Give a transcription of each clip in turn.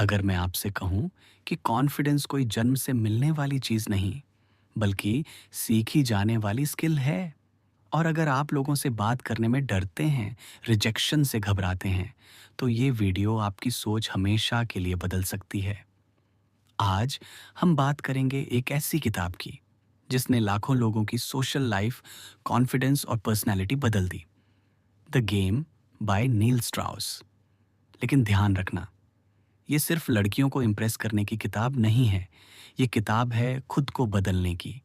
अगर मैं आपसे कहूं कि कॉन्फिडेंस कोई जन्म से मिलने वाली चीज नहीं, बल्कि सीखी जाने वाली स्किल है। और अगर आप लोगों से बात करने में डरते हैं, रिजेक्शन से घबराते हैं, तो ये वीडियो आपकी सोच हमेशा के लिए बदल सकती है। आज हम बात करेंगे एक ऐसी किताब की जिसने लाखों लोगों की सोशल लाइफ, कॉन्फिडेंस और पर्सनैलिटी बदल दी। The game by Neil Strauss. लेकिन ध्यान रखना, ये सिर्फ लड़कियों को इम्प्रेस करने की किताब नहीं है। ये किताब है खुद को बदलने की।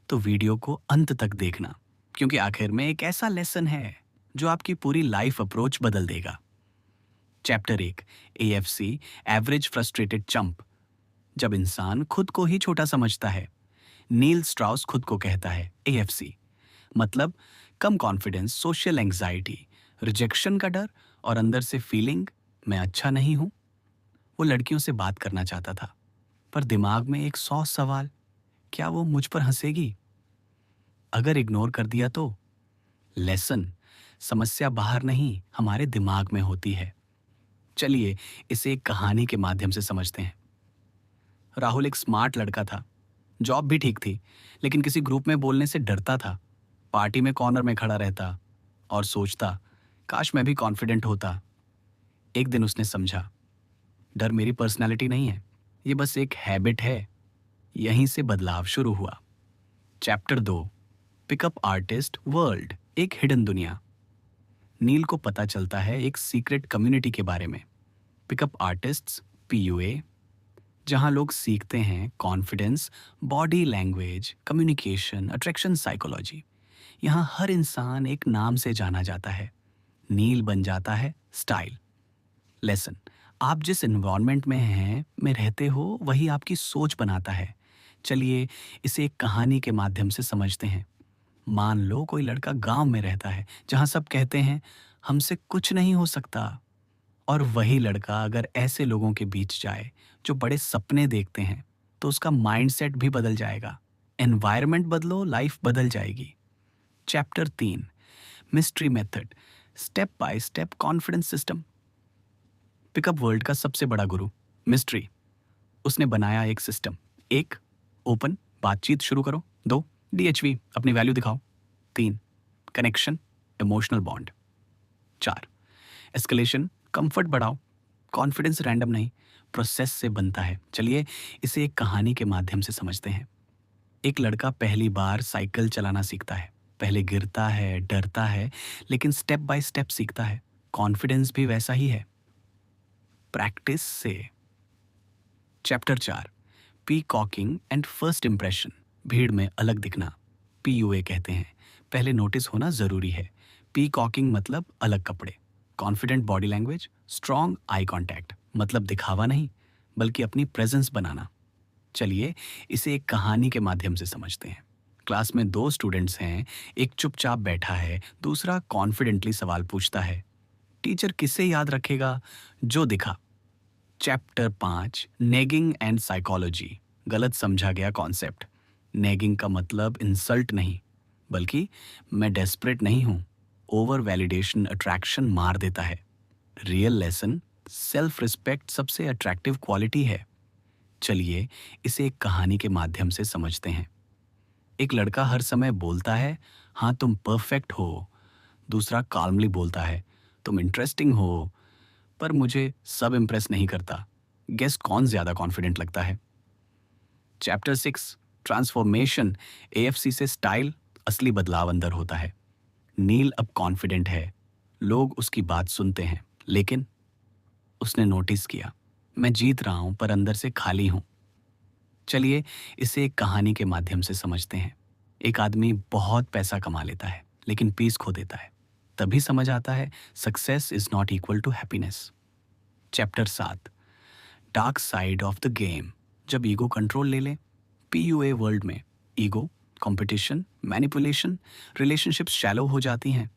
तो वीडियो को अंत तक देखना, क्योंकि आखिर में एक ऐसा लेसन है जो आपकी पूरी लाइफ अप्रोच बदल देगा। चैप्टर 1, AFC, एवरेज फ्रस्ट्रेटेड चंप। जब इंसान खुद को ही छोटा समझता है, नील स्ट्राउस खुद को कहता है AFC, मतलब कम कॉन्फिडेंस, सोशल एंग्जाइटी, रिजेक्शन का डर और अंदर से फीलिंग मैं अच्छा नहीं हूं। वो लड़कियों से बात करना चाहता था, पर दिमाग में एक 100 सवाल। क्या वो मुझ पर हंसेगी? अगर इग्नोर कर दिया तो? लेसन, समस्या बाहर नहीं, हमारे दिमाग में होती है। चलिए इसे एक कहानी के माध्यम से समझते हैं। राहुल एक स्मार्ट लड़का था। जॉब भी ठीक थी, लेकिन किसी ग्रुप में बोलने से डरता था। पार्टी में कॉर्नर में खड़ा रहता और सोचता, काश मैं भी कॉन्फिडेंट होता। एक दिन उसने समझा, डर मेरी पर्सनैलिटी नहीं है, ये बस एक हैबिट है। यहीं से बदलाव शुरू हुआ। चैप्टर 2, पिकअप आर्टिस्ट वर्ल्ड, एक हिडन दुनिया। नील को पता चलता है एक सीक्रेट कम्युनिटी के बारे में, पिकअप आर्टिस्ट्स, PUA, जहां लोग सीखते हैं confidence, body language, communication, attraction psychology. यहां हर इंसान एक नाम से जाना जाता है। नील बन जाता है स्टाइल। लेसन, आप जिस एनवायरनमेंट में रहते हो, वही आपकी सोच बनाता है। चलिए इसे एक कहानी के माध्यम से समझते हैं। मान लो कोई लड़का गांव में रहता है, जहां सब कहते हैं हमसे कुछ नहीं हो सकता। और वही लड़का अगर ऐसे लोगों के बीच जाए जो बड़े सपने देखते हैं, तो उसका माइंडसेट भी बदल जाएगा। एनवायरनमेंट बदलो, लाइफ बदल जाएगी। Chapter 3, mystery method, step by step confidence system. Pickup world का सबसे बड़ा गुरु मिस्ट्री, उसने बनाया एक सिस्टम। 1, ओपन, बातचीत शुरू करो। 2, DHV, अपनी वैल्यू दिखाओ। 3, connection, emotional bond. 4, escalation, comfort बढ़ाओ। कॉन्फिडेंस रैंडम नहीं, प्रोसेस से बनता है। चलिए इसे एक कहानी के माध्यम से समझते हैं। एक लड़का पहली बार साइकिल चलाना सीखता है। पहले गिरता है, डरता है, लेकिन स्टेप बाय स्टेप सीखता है। कॉन्फिडेंस भी वैसा ही है, प्रैक्टिस से। चैप्टर 4, पीकॉकिंग एंड फर्स्ट इंप्रेशन, भीड़ में अलग दिखना। PUA कहते हैं पहले नोटिस होना जरूरी है। पीकॉकिंग मतलब अलग कपड़े, confident body language, strong eye contact, मतलब दिखावा नहीं बल्कि अपनी प्रेजेंस बनाना। चलिए इसे एक कहानी के माध्यम से समझते हैं। क्लास में 2 स्टूडेंट्स हैं, एक चुपचाप बैठा है, दूसरा कॉन्फिडेंटली सवाल पूछता है। टीचर किसे याद रखेगा? जो दिखा। चैप्टर 5, नेगिंग एंड साइकोलॉजी, गलत समझा गया कॉन्सेप्ट। नेगिंग का मतलब इंसल्ट नहीं, बल्कि मैं डेस्परेट नहीं हूं। ओवर वैलिडेशन अट्रैक्शन मार देता है। रियल लेसन, सेल्फ रिस्पेक्ट सबसे अट्रैक्टिव क्वालिटी है। चलिए इसे एक कहानी के माध्यम से समझते हैं। एक लड़का हर समय बोलता है, हाँ तुम परफेक्ट हो। दूसरा काल्मली बोलता है, तुम इंटरेस्टिंग हो। पर मुझे सब इम्प्रेस नहीं करता। गेस कौन ज्यादा कॉन्फिडेंट लगता है? चैप्टर 6, ट्रांसफॉर्मेशन, AFC से स्टाइल, असली बदलाव अंदर होता है। नील अब कॉन्फिडेंट है, लोग उसकी बात सुनते हैं, लेकिन उसने नोटिस किया, मैं जीत रहा हूं पर अंदर से खाली हूं। चलिए इसे एक कहानी के माध्यम से समझते हैं। एक आदमी बहुत पैसा कमा लेता है, लेकिन पीस खो देता है। तभी समझ आता है success is not equal to happiness. Chapter 7, dark side of the game, जब ईगो कंट्रोल ले ले। PUA वर्ल्ड में ego, competition, manipulation, relationships shallow हो जाती हैं।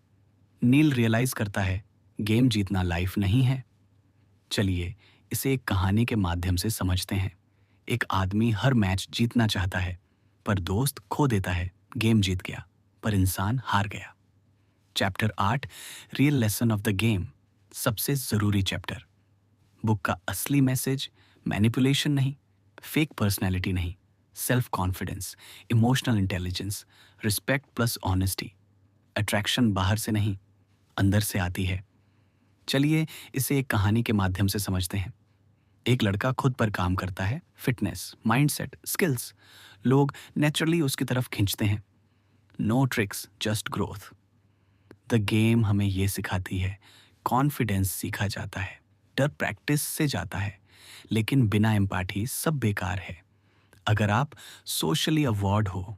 नील रियलाइज करता है गेम जीतना लाइफ नहीं है। चलिए इसे एक कहानी के माध्यम से समझते हैं। एक आदमी हर मैच जीतना चाहता है, पर दोस्त खो देता है। गेम जीत गया, पर इंसान हार गया। Chapter 8, real lesson of the game, सबसे जरूरी चैप्टर। बुक का असली मैसेज मैनिपुलेशन नहीं, फेक पर्सनैलिटी नहीं, self confidence, emotional intelligence, respect plus honesty. Attraction बाहर से नहीं, अंदर से आती है। चलिए इसे एक कहानी के माध्यम से समझते हैं। एक लड़का खुद पर काम करता है, फिटनेस, माइंडसेट, स्किल्स। लोग नेचुरली उसकी तरफ खींचते हैं। No tricks, just growth. The game हमें ये सिखाती है, कॉन्फिडेंस सीखा जाता है, डर प्रैक्टिस से जाता है, लेकिन बिना एम्पैथी सब बेकार है। अगर आप सोशली अवॉर्ड हो,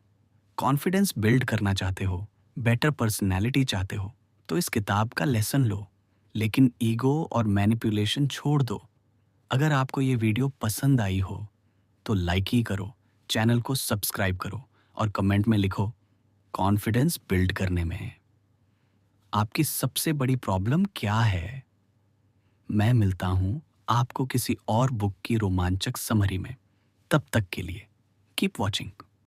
कॉन्फिडेंस बिल्ड करना चाहते हो, बेटर पर्सनैलिटी चाहते हो, तो इस किताब का लेसन लो, लेकिन ईगो और मैनिपुलेशन छोड़ दो। अगर आपको ये वीडियो पसंद आई हो तो लाइक ही करो, चैनल को सब्सक्राइब करो और कमेंट में लिखो, कॉन्फिडेंस बिल्ड करने में है। आपकी सबसे बड़ी प्रॉब्लम क्या है? मैं मिलता हूं आपको किसी और बुक की रोमांचक समरी में। तब तक के लिए कीप वॉचिंग।